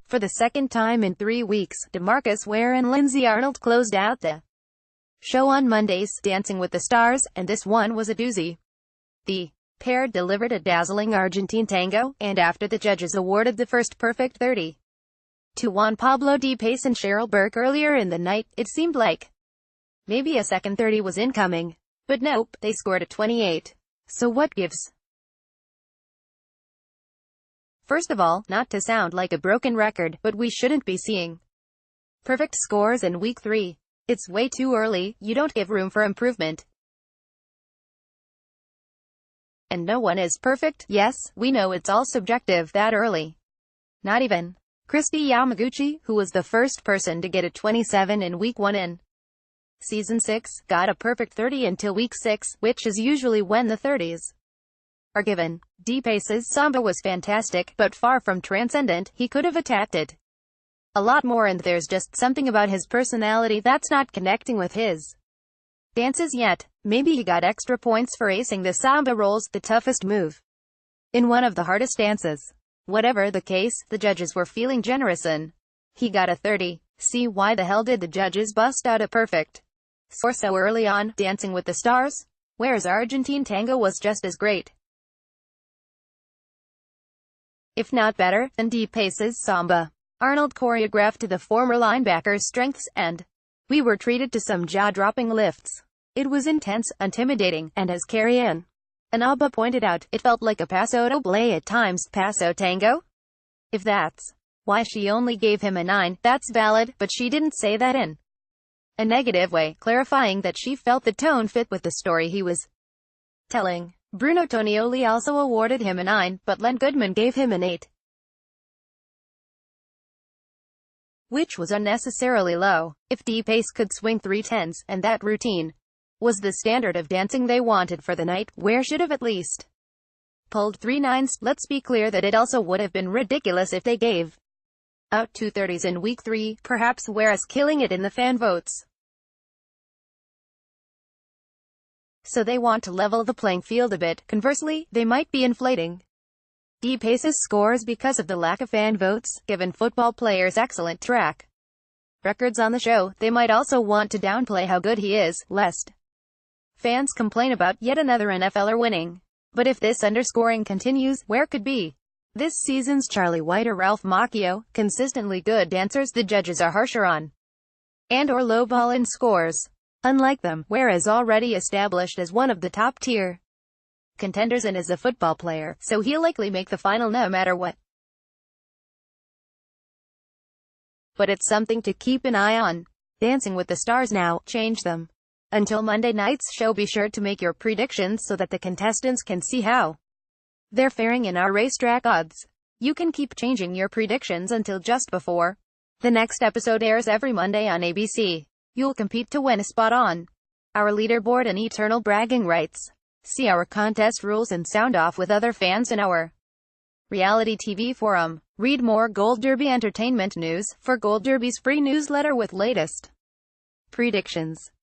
For the second time in 3 weeks, DeMarcus Ware and Lindsay Arnold closed out the show on Monday's Dancing with the Stars, and this one was a doozy. The pair delivered a dazzling Argentine tango, and after the judges awarded the first perfect 30 to Juan, Pablo, and Cheryl Burke earlier in the night, it seemed like maybe a second 30 was incoming. But nope, they scored a 28. So what gives? First of all, not to sound like a broken record, but we shouldn't be seeing perfect scores in week 3. It's way too early, you don't give room for improvement. And no one is perfect. Yes, we know it's all subjective that early. Not even Christy Yamaguchi, who was the first person to get a 27 in week 1 in season 6, got a perfect 30 until week 6, which is usually when the 30s are given. DeMarcus's samba was fantastic, but far from transcendent. He could have attacked it a lot more, and there's just something about his personality that's not connecting with his dances yet. Maybe he got extra points for acing the samba rolls, the toughest move in one of the hardest dances. Whatever the case, the judges were feeling generous and he got a 30. See, why the hell did the judges bust out a perfect score so early on Dancing with the Stars? Ware's Argentine tango was just as great, if not better, than DeMarcus's samba. Arnold choreographed to the former linebacker's strengths, and we were treated to some jaw-dropping lifts. It was intense, intimidating, and as Carrie-Ann Anaba pointed out, it felt like a paso doble at times. Paso tango? If that's why she only gave him a 9, that's valid, but she didn't say that in a negative way, clarifying that she felt the tone fit with the story he was telling. Bruno Tonioli also awarded him a 9, but Len Goodman gave him an 8, which was unnecessarily low. If DeMarcus could swing 3 10s, and that routine was the standard of dancing they wanted for the night, Ware should have at least pulled 3 9s. Let's be clear that it also would have been ridiculous if they gave out 2 30s in week 3. Perhaps Ware is killing it in the fan votes, so they want to level the playing field a bit. Conversely, they might be inflating DeMarcus's scores because of the lack of fan votes. Given football players' excellent track records on the show, they might also want to downplay how good he is, lest fans complain about yet another NFLer winning. But if this underscoring continues, Ware could be this season's Charlie White or Ralph Macchio. Consistently good dancers the judges are harsher on, and/or lowball in scores. Unlike them, Ware is already established as one of the top-tier contenders and is a football player, so he'll likely make the final no matter what. But it's something to keep an eye on. Dancing with the Stars now, change them. Until Monday night's show, be sure to make your predictions so that the contestants can see how they're faring in our racetrack odds. You can keep changing your predictions until just before the next episode airs every Monday on ABC. You'll compete to win a spot on our leaderboard and eternal bragging rights. See our contest rules and sound off with other fans in our reality TV forum. Read more Gold Derby entertainment news for Gold Derby's free newsletter with latest predictions.